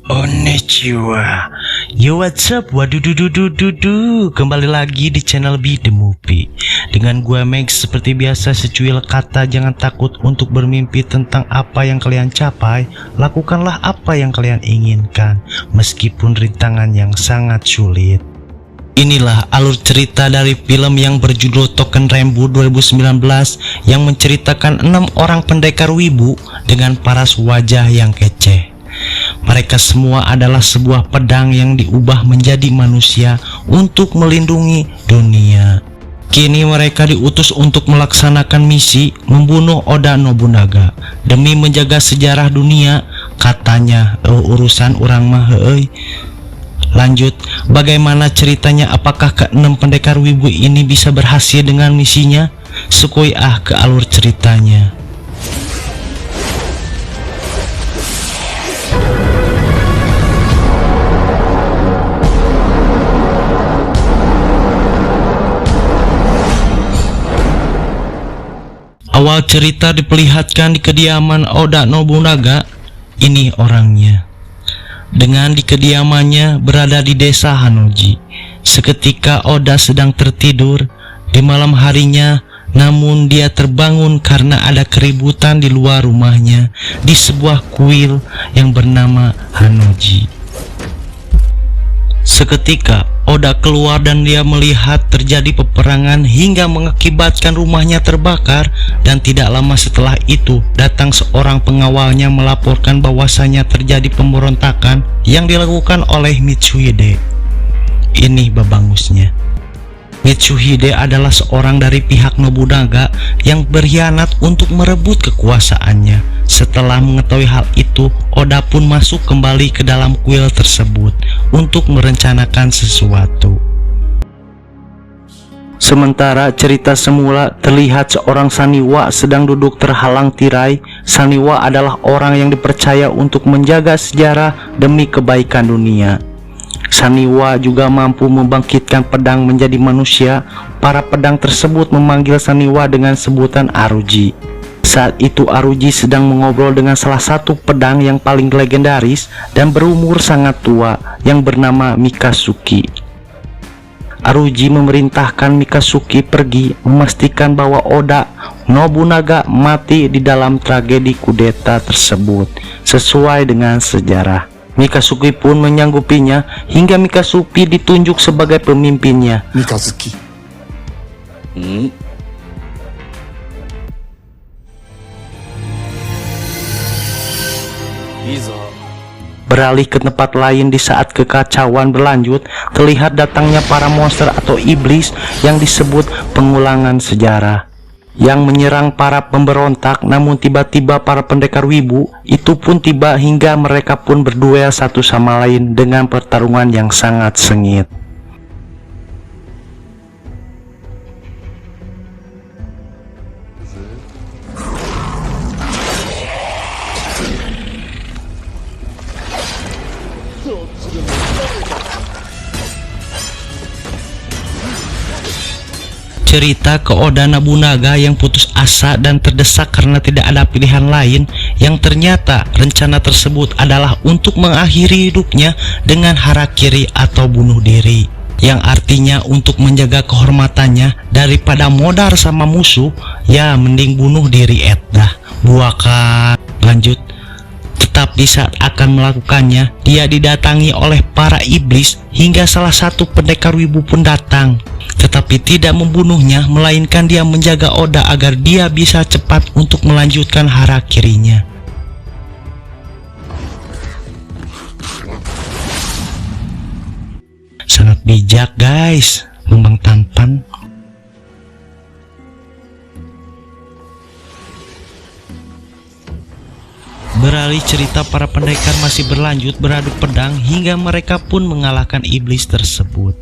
Konnichiwa. Yo, what's up? Waduh, kembali lagi di channel Be The Movie. Dengan gua Max, seperti biasa secuil kata, jangan takut untuk bermimpi tentang apa yang kalian capai. Lakukanlah apa yang kalian inginkan, meskipun rintangan yang sangat sulit. Inilah alur cerita dari film yang berjudul Token Ranbu 2019 yang menceritakan 6 orang pendekar wibu dengan paras wajah yang kece. Mereka semua adalah sebuah pedang yang diubah menjadi manusia untuk melindungi dunia. Kini mereka diutus untuk melaksanakan misi membunuh Oda Nobunaga demi menjaga sejarah dunia. Katanya urusan orang mah heuy. Lanjut, bagaimana ceritanya? Apakah ke-6 pendekar wibu ini bisa berhasil dengan misinya? Sukui ke alur ceritanya. Awal cerita diperlihatkan di kediaman Oda Nobunaga. Ini orangnya. Dengan di kediamannya berada di desa Hanoji. Seketika Oda sedang tertidur di malam harinya, namun dia terbangun karena ada keributan di luar rumahnya di sebuah kuil yang bernama Hanoji. Seketika Oda keluar dan dia melihat terjadi peperangan hingga mengakibatkan rumahnya terbakar, dan tidak lama setelah itu datang seorang pengawalnya melaporkan bahwasanya terjadi pemberontakan yang dilakukan oleh Mitsuhide. Ini babangusnya. Mitsuhide adalah seorang dari pihak Nobunaga yang berkhianat untuk merebut kekuasaannya. Setelah mengetahui hal itu, Oda pun masuk kembali ke dalam kuil tersebut untuk merencanakan sesuatu. Sementara cerita semula terlihat seorang Saniwa sedang duduk terhalang tirai. Saniwa adalah orang yang dipercaya untuk menjaga sejarah demi kebaikan dunia. Saniwa juga mampu membangkitkan pedang menjadi manusia. Para pedang tersebut memanggil Saniwa dengan sebutan Aruji. Saat itu Aruji sedang mengobrol dengan salah satu pedang yang paling legendaris dan berumur sangat tua yang bernama Mikasuki. Aruji memerintahkan Mikasuki pergi memastikan bahwa Oda Nobunaga mati di dalam tragedi kudeta tersebut sesuai dengan sejarah. Mikasuki pun menyanggupinya hingga Mikasuki ditunjuk sebagai pemimpinnya. Mikasuki. Beralih ke tempat lain, di saat kekacauan berlanjut, terlihat datangnya para monster atau iblis yang disebut pengulangan sejarah yang menyerang para pemberontak. Namun tiba-tiba para pendekar wibu itu pun tiba hingga mereka pun berduel satu sama lain dengan pertarungan yang sangat sengit. Cerita ke Oda Nobunaga yang putus asa dan terdesak karena tidak ada pilihan lain, yang ternyata rencana tersebut adalah untuk mengakhiri hidupnya dengan harakiri atau bunuh diri, yang artinya untuk menjaga kehormatannya daripada modar sama musuh, ya mending bunuh diri dah buakan. Lanjut, tetapi saat akan melakukannya, dia didatangi oleh para iblis hingga salah satu pendekar wibu pun datang, tetapi tidak membunuhnya, melainkan dia menjaga Oda agar dia bisa cepat untuk melanjutkan harakirinya. Sangat bijak guys, Lembang Tampan. Beralih cerita, para pendekar masih berlanjut beradu pedang hingga mereka pun mengalahkan iblis tersebut.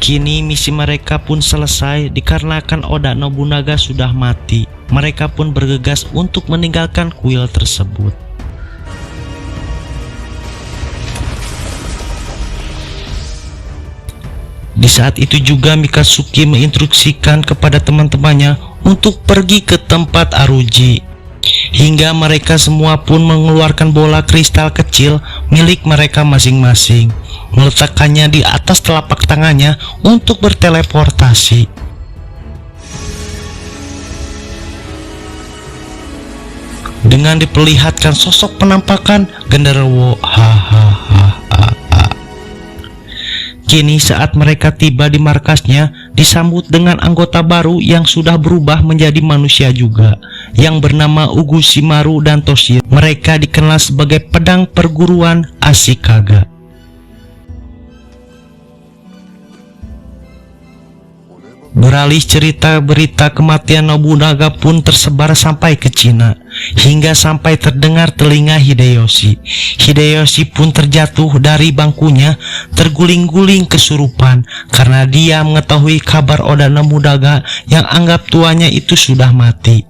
Kini misi mereka pun selesai dikarenakan Oda Nobunaga sudah mati. mereka pun bergegas untuk meninggalkan kuil tersebut. Di saat itu juga Mikasuki menginstruksikan kepada teman-temannya untuk pergi ke tempat Aruji, hingga mereka semua pun mengeluarkan bola kristal kecil milik mereka masing-masing, meletakkannya di atas telapak tangannya untuk berteleportasi. Dengan diperlihatkan sosok penampakan genderuwo. Kini saat mereka tiba di markasnya, disambut dengan anggota baru yang sudah berubah menjadi manusia juga, yang bernama Ugushimaru dan Toshiro. Mereka dikenal sebagai pedang perguruan Ashikaga. Beralih cerita, berita kematian Nobunaga pun tersebar sampai ke Cina, hingga sampai terdengar telinga Hideyoshi. Hideyoshi pun terjatuh dari bangkunya, terguling-guling kesurupan karena dia mengetahui kabar Oda Nobunaga yang anggap tuanya itu sudah mati.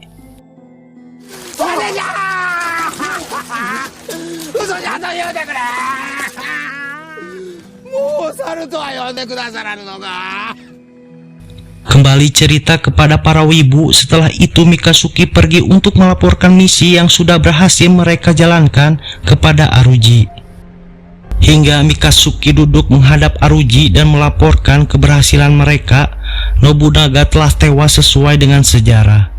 Kembali cerita kepada para wibu, setelah itu Mikasuki pergi untuk melaporkan misi yang sudah berhasil mereka jalankan kepada Aruji. Hingga Mikasuki duduk menghadap Aruji dan melaporkan keberhasilan mereka, Nobunaga telah tewas sesuai dengan sejarah.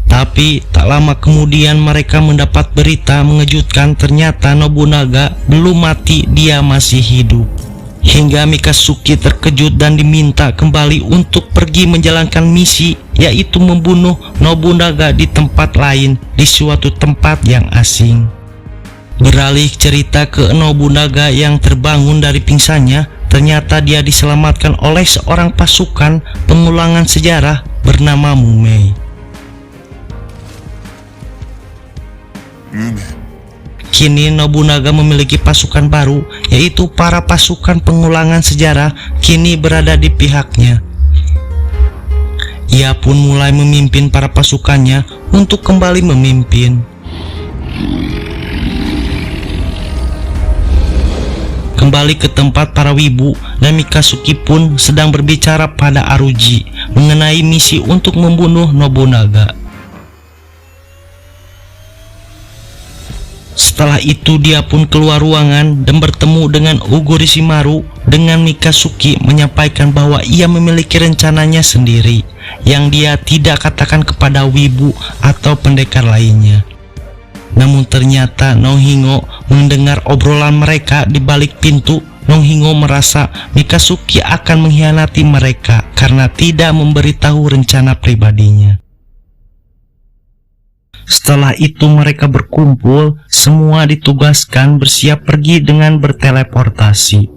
Tapi tak lama kemudian mereka mendapat berita mengejutkan, ternyata Nobunaga belum mati, dia masih hidup. Hingga Mikasuki terkejut dan diminta kembali untuk pergi menjalankan misi, yaitu membunuh Nobunaga di tempat lain, di suatu tempat yang asing. Beralih cerita ke Nobunaga yang terbangun dari pingsannya, ternyata dia diselamatkan oleh seorang pasukan pengulangan sejarah bernama Mumei. Kini Nobunaga memiliki pasukan baru, yaitu para pasukan pengulangan sejarah kini berada di pihaknya. Ia pun mulai memimpin para pasukannya untuk kembali memimpin. Kembali ke tempat para wibu, dan Mikasuki pun sedang berbicara pada Aruji mengenai misi untuk membunuh Nobunaga. Setelah itu dia pun keluar ruangan dan bertemu dengan Ugushimaru. Dengan Mikasuki menyampaikan bahwa ia memiliki rencananya sendiri yang dia tidak katakan kepada wibu atau pendekar lainnya. Namun ternyata Nonghingo mendengar obrolan mereka di balik pintu. Nonghingo merasa Mikasuki akan mengkhianati mereka karena tidak memberitahu rencana pribadinya. Setelah itu mereka berkumpul, semua ditugaskan bersiap pergi dengan berteleportasi.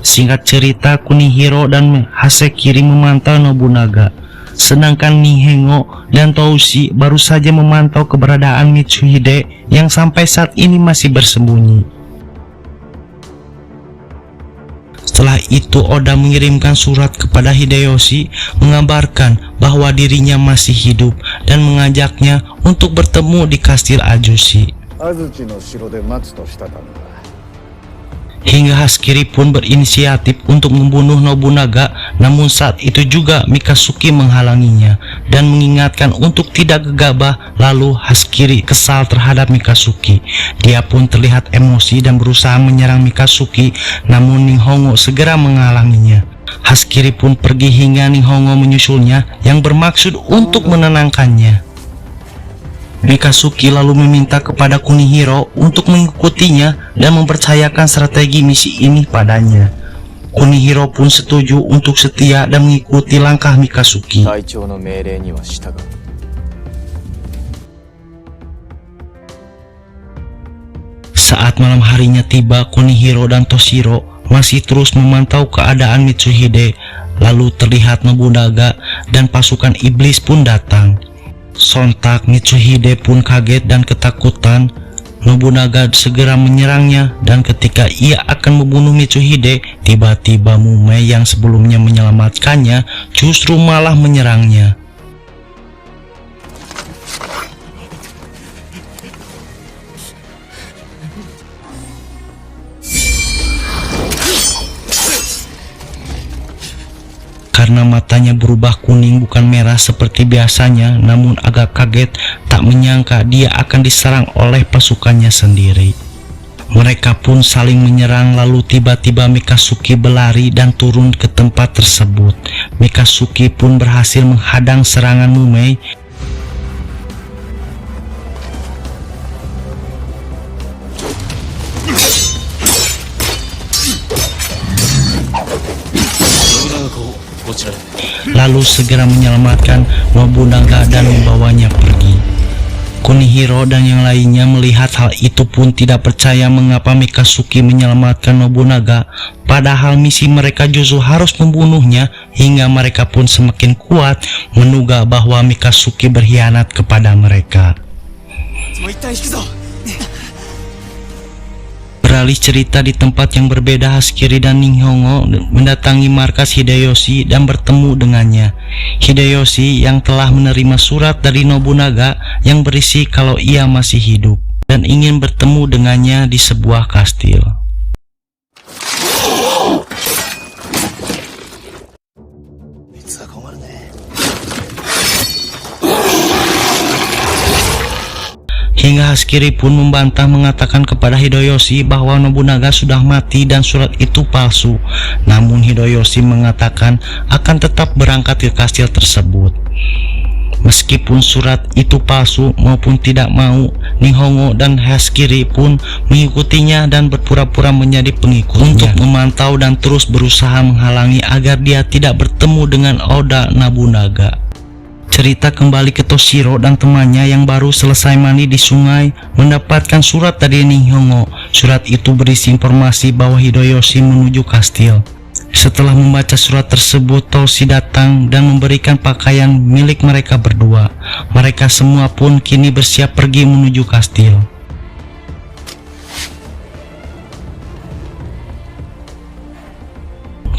Singkat cerita, Kunihiro dan Hasekiri memantau Nobunaga, sedangkan Nihongo dan Toushi baru saja memantau keberadaan Mitsuhide yang sampai saat ini masih bersembunyi. Setelah itu Oda mengirimkan surat kepada Hideyoshi mengabarkan bahwa dirinya masih hidup dan mengajaknya untuk bertemu di kastil Azuchi. Hingga Hasekiri pun berinisiatif untuk membunuh Nobunaga, namun saat itu juga Mikasuki menghalanginya dan mengingatkan untuk tidak gegabah. Lalu Hasekiri kesal terhadap Mikasuki. Dia pun terlihat emosi dan berusaha menyerang Mikasuki, namun Nihongo segera menghalanginya. Hasekiri pun pergi hingga Nihongo menyusulnya yang bermaksud untuk menenangkannya. Mikasuki lalu meminta kepada Kunihiro untuk mengikutinya dan mempercayakan strategi misi ini padanya. Kunihiro pun setuju untuk setia dan mengikuti langkah Mikasuki. Saat malam harinya tiba, Kunihiro dan Toshiro masih terus memantau keadaan Mitsuhide. Lalu terlihat Nobunaga dan pasukan iblis pun datang. Sontak Mitsuhide pun kaget dan ketakutan. Nobunaga segera menyerangnya, dan ketika ia akan membunuh Mitsuhide, tiba-tiba Mumei yang sebelumnya menyelamatkannya justru malah menyerangnya. Karena matanya berubah kuning bukan merah seperti biasanya, namun agak kaget tak menyangka dia akan diserang oleh pasukannya sendiri. Mereka pun saling menyerang, lalu tiba-tiba Mikasuki berlari dan turun ke tempat tersebut. Mikasuki pun berhasil menghadang serangan Mumei. Lalu segera menyelamatkan Nobunaga dan membawanya pergi. Kunihiro dan yang lainnya melihat hal itu pun tidak percaya mengapa Mikasuki menyelamatkan Nobunaga, padahal misi mereka justru harus membunuhnya, hingga mereka pun semakin kuat menduga bahwa Mikasuki berkhianat kepada mereka. Beralih cerita, di tempat yang berbeda, Hashikiri dan Nihongo mendatangi markas Hideyoshi dan bertemu dengannya. Hideyoshi yang telah menerima surat dari Nobunaga yang berisi kalau ia masih hidup dan ingin bertemu dengannya di sebuah kastil. Hingga Hashikiri pun membantah, mengatakan kepada Hideyoshi bahwa Nobunaga sudah mati dan surat itu palsu. Namun Hideyoshi mengatakan akan tetap berangkat ke kastil tersebut. Meskipun surat itu palsu maupun tidak mau, Nihongo dan Hashikiri pun mengikutinya dan berpura-pura menjadi pengikutnya untuk memantau dan terus berusaha menghalangi agar dia tidak bertemu dengan Oda Nobunaga. Cerita kembali ke Toshiro dan temannya yang baru selesai mandi di sungai mendapatkan surat dari Nihongo. Surat itu berisi informasi bahwa Hideyoshi menuju kastil. Setelah membaca surat tersebut, Toshi datang dan memberikan pakaian milik mereka berdua. Mereka semua pun kini bersiap pergi menuju kastil.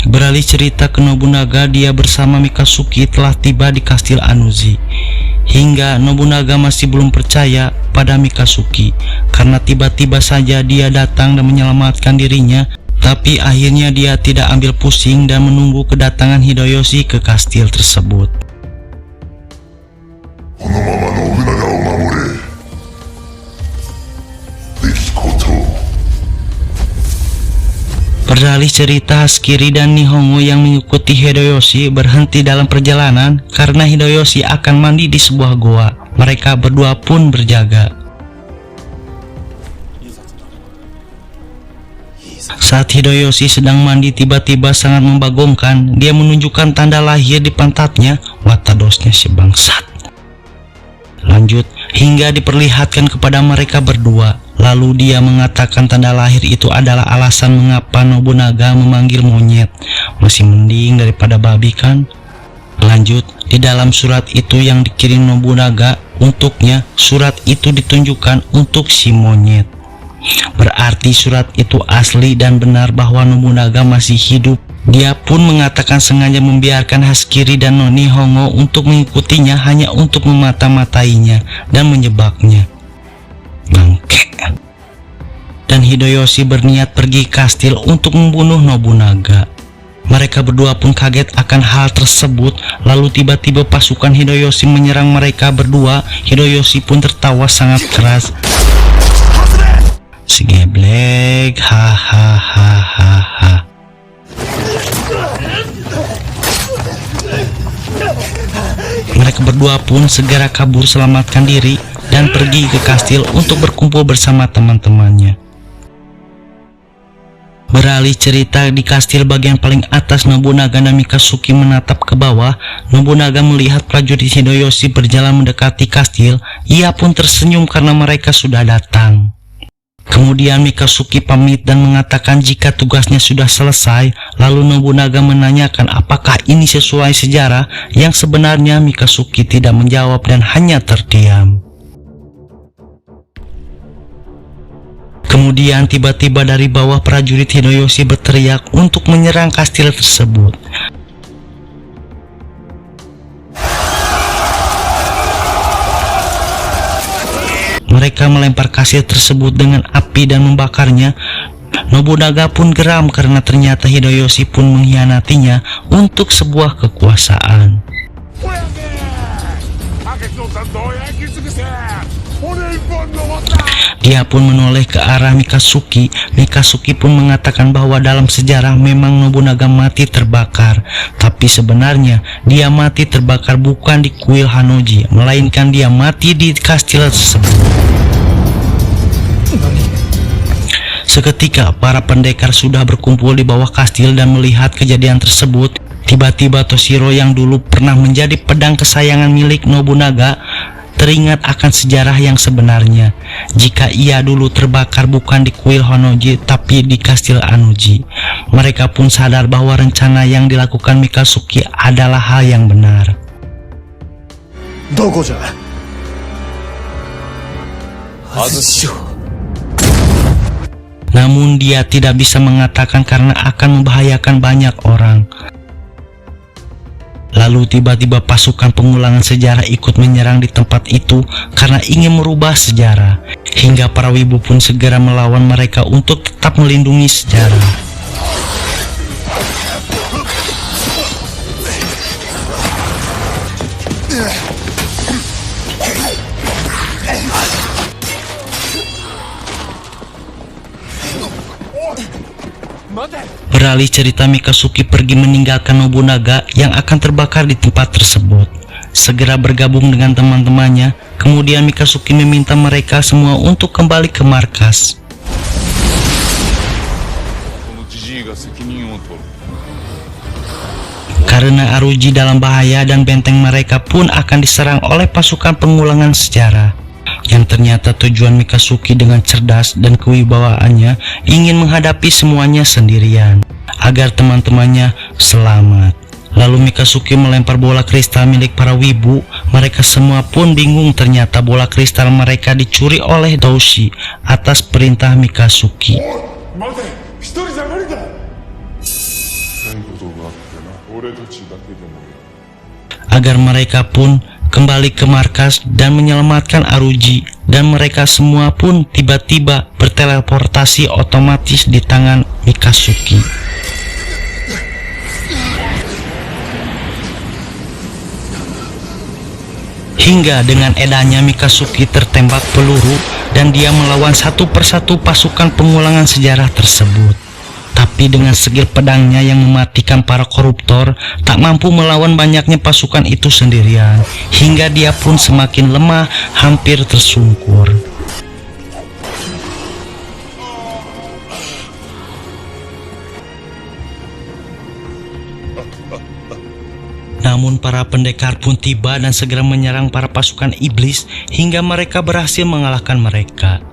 Beralih cerita ke Nobunaga, dia bersama Mikasuki telah tiba di kastil Anuzi. Hingga Nobunaga masih belum percaya pada Mikasuki karena tiba-tiba saja dia datang dan menyelamatkan dirinya. Tapi akhirnya dia tidak ambil pusing dan menunggu kedatangan Hideyoshi ke kastil tersebut. Beralih cerita, Hashikiri dan Nihongo yang mengikuti Hideyoshi berhenti dalam perjalanan karena Hideyoshi akan mandi di sebuah goa. Mereka berdua pun berjaga. Saat Hideyoshi sedang mandi, tiba-tiba sangat membagongkan. Dia menunjukkan tanda lahir di pantatnya. Watadosnya si bangsat. Lanjut, hingga diperlihatkan kepada mereka berdua. Lalu dia mengatakan tanda lahir itu adalah alasan mengapa Nobunaga memanggil monyet. Masih mending daripada babi kan? Lanjut, di dalam surat itu yang dikirim Nobunaga untuknya, surat itu ditunjukkan untuk si monyet. Berarti surat itu asli dan benar bahwa Nobunaga masih hidup. Dia pun mengatakan sengaja membiarkan Hashikiri dan Nihongo untuk mengikutinya hanya untuk memata-matainya dan menyebabnya. Bangke. Dan Hideyoshi berniat pergi kastil untuk membunuh Nobunaga. Mereka berdua pun kaget akan hal tersebut. Lalu tiba-tiba pasukan Hideyoshi menyerang mereka berdua. Hideyoshi pun tertawa sangat keras. Segeblek, hahaha. Mereka berdua pun segera kabur selamatkan diri dan pergi ke kastil untuk berkumpul bersama teman-temannya. Beralih cerita, di kastil bagian paling atas, Nobunaga dan Mikasuki menatap ke bawah. Nobunaga melihat prajurit Hideyoshi berjalan mendekati kastil. Ia pun tersenyum karena mereka sudah datang. Kemudian Mikasuki pamit dan mengatakan jika tugasnya sudah selesai. Lalu Nobunaga menanyakan apakah ini sesuai sejarah. Yang sebenarnya Mikasuki tidak menjawab dan hanya terdiam. Kemudian tiba-tiba dari bawah prajurit Hideyoshi berteriak untuk menyerang kastil tersebut. Mereka melempar kastil tersebut dengan api dan membakarnya. Nobunaga pun geram karena ternyata Hideyoshi pun mengkhianatinya untuk sebuah kekuasaan. Dia pun menoleh ke arah Mikasuki. Mikasuki pun mengatakan bahwa dalam sejarah memang Nobunaga mati terbakar, tapi sebenarnya dia mati terbakar bukan di kuil Hanoji, melainkan dia mati di kastil tersebut. Seketika para pendekar sudah berkumpul di bawah kastil dan melihat kejadian tersebut. Tiba-tiba Toshiro yang dulu pernah menjadi pedang kesayangan milik Nobunaga teringat akan sejarah yang sebenarnya. Jika ia dulu terbakar bukan di kuil Hanoji tapi di kastil Anuji. Mereka pun sadar bahwa rencana yang dilakukan Mikasuki adalah hal yang benar. Namun dia tidak bisa mengatakan karena akan membahayakan banyak orang. Lalu tiba-tiba pasukan pengulangan sejarah ikut menyerang di tempat itu karena ingin merubah sejarah. Hingga para wibu pun segera melawan mereka untuk tetap melindungi sejarah. Beralih cerita, Mikasuki pergi meninggalkan Nobunaga yang akan terbakar di tempat tersebut. Segera bergabung dengan teman-temannya. Kemudian Mikasuki meminta mereka semua untuk kembali ke markas. Karena Aruji dalam bahaya dan benteng mereka pun akan diserang oleh pasukan pengulangan sejarah. Yang ternyata tujuan Mikasuki dengan cerdas dan kewibawaannya ingin menghadapi semuanya sendirian agar teman-temannya selamat. Lalu Mikasuki melempar bola kristal milik para wibu. Mereka semua pun bingung, ternyata bola kristal mereka dicuri oleh Toshi atas perintah Mikasuki. Agar mereka pun kembali ke markas dan menyelamatkan Aruji, dan mereka semua pun tiba-tiba berteleportasi otomatis di tangan Mikasuki. Hingga dengan edanya Mikasuki tertembak peluru dan dia melawan satu persatu pasukan pengulangan sejarah tersebut. Tapi dengan segel pedangnya yang mematikan para koruptor, tak mampu melawan banyaknya pasukan itu sendirian, hingga dia pun semakin lemah, hampir tersungkur. Namun para pendekar pun tiba dan segera menyerang para pasukan iblis hingga mereka berhasil mengalahkan mereka.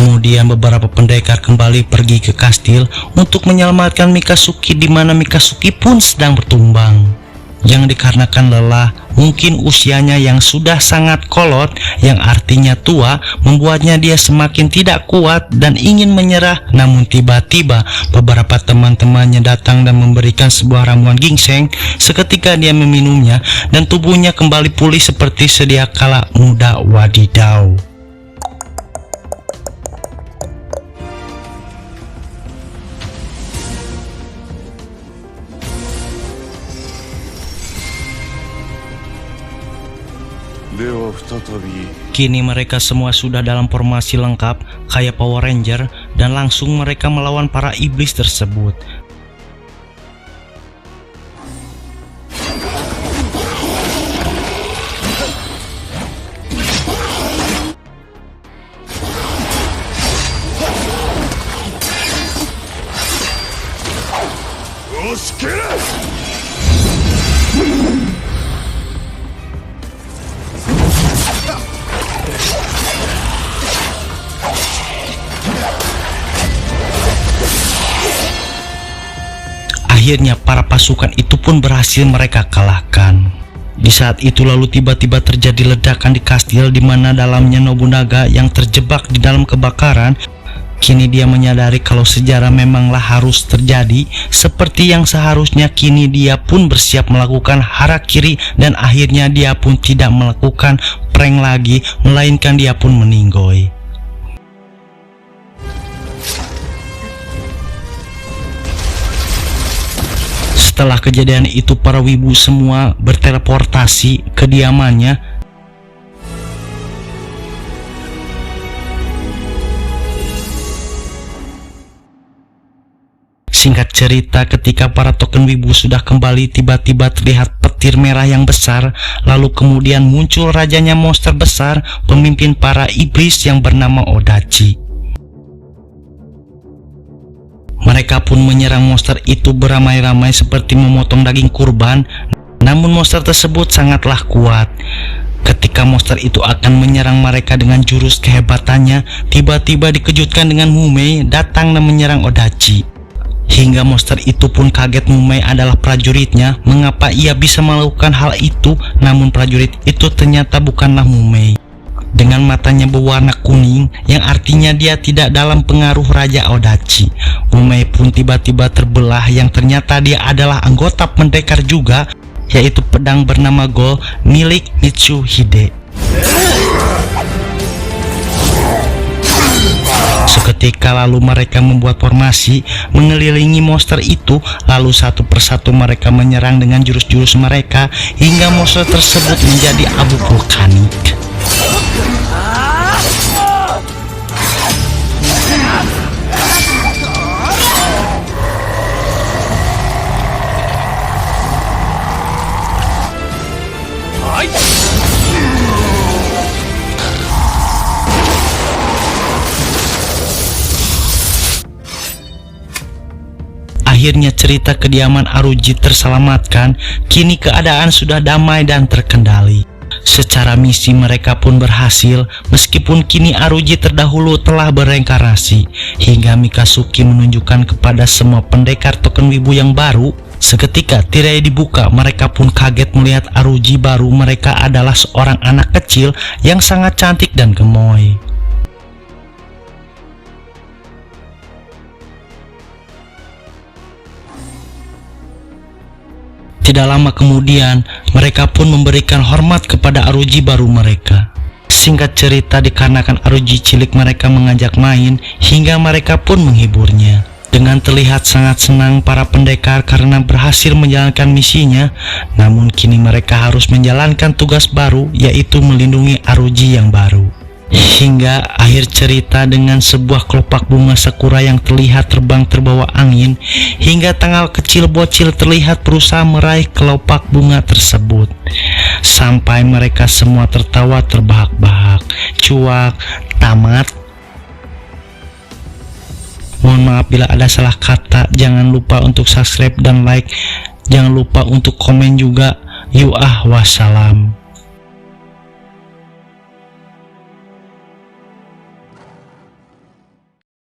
Kemudian beberapa pendekar kembali pergi ke kastil untuk menyelamatkan Mikasuki, di mana Mikasuki pun sedang bertumbang. Yang dikarenakan lelah, mungkin usianya yang sudah sangat kolot, yang artinya tua, membuatnya dia semakin tidak kuat dan ingin menyerah. Namun tiba-tiba beberapa teman-temannya datang dan memberikan sebuah ramuan ginseng. Seketika dia meminumnya dan tubuhnya kembali pulih seperti sedia kala muda. Wadidaw. Kini mereka semua sudah dalam formasi lengkap kayak Power Ranger dan langsung mereka melawan para iblis tersebut. akhirnya para pasukan itu pun berhasil mereka kalahkan. Di saat itu lalu tiba-tiba terjadi ledakan di kastil di mana dalamnya Nobunaga yang terjebak di dalam kebakaran. Kini dia menyadari kalau sejarah memanglah harus terjadi seperti yang seharusnya. Kini dia pun bersiap melakukan harakiri dan akhirnya dia pun tidak melakukan prank lagi, melainkan dia pun meninggoy. Setelah kejadian itu para wibu semua berteleportasi ke kediamannya. Singkat cerita, ketika para token wibu sudah kembali, tiba-tiba terlihat petir merah yang besar. Lalu kemudian muncul rajanya monster besar, pemimpin para iblis yang bernama Odachi. Mereka pun menyerang monster itu beramai-ramai seperti memotong daging kurban. Namun monster tersebut sangatlah kuat. Ketika monster itu akan menyerang mereka dengan jurus kehebatannya, tiba-tiba dikejutkan dengan Mumei datang dan menyerang Odachi. Hingga monster itu pun kaget Mumei adalah prajuritnya. Mengapa ia bisa melakukan hal itu? Namun prajurit itu ternyata bukanlah Mumei. Dengan matanya berwarna kuning, yang artinya dia tidak dalam pengaruh Raja Odachi. Mumei pun tiba-tiba terbelah, yang ternyata dia adalah anggota pendekar juga, yaitu pedang bernama Gol milik Mitsuhide. Seketika lalu mereka membuat formasi mengelilingi monster itu. Lalu satu persatu mereka menyerang dengan jurus-jurus mereka hingga monster tersebut menjadi abu vulkanik. Akhirnya cerita kediaman Aruji terselamatkan. Kini keadaan sudah damai dan terkendali. Secara misi mereka pun berhasil, meskipun kini Aruji terdahulu telah bereinkarnasi. Hingga Mikasuki menunjukkan kepada semua pendekar token wibu yang baru. Seketika tirai dibuka, mereka pun kaget melihat Aruji baru mereka adalah seorang anak kecil yang sangat cantik dan gemoy. Tidak lama kemudian, mereka pun memberikan hormat kepada Aruji baru mereka. Singkat cerita, dikarenakan Aruji cilik mereka mengajak main, hingga mereka pun menghiburnya. Dengan terlihat sangat senang para pendekar karena berhasil menjalankan misinya. Namun kini mereka harus menjalankan tugas baru, yaitu melindungi Aruji yang baru. Hingga akhir cerita dengan sebuah kelopak bunga sakura yang terlihat terbang terbawa angin. Hingga tanggal kecil bocil terlihat berusaha meraih kelopak bunga tersebut. Sampai mereka semua tertawa terbahak-bahak. Cuak, tamat. Mohon maaf bila ada salah kata. Jangan lupa untuk subscribe dan like. Jangan lupa untuk komen juga. Wassalam.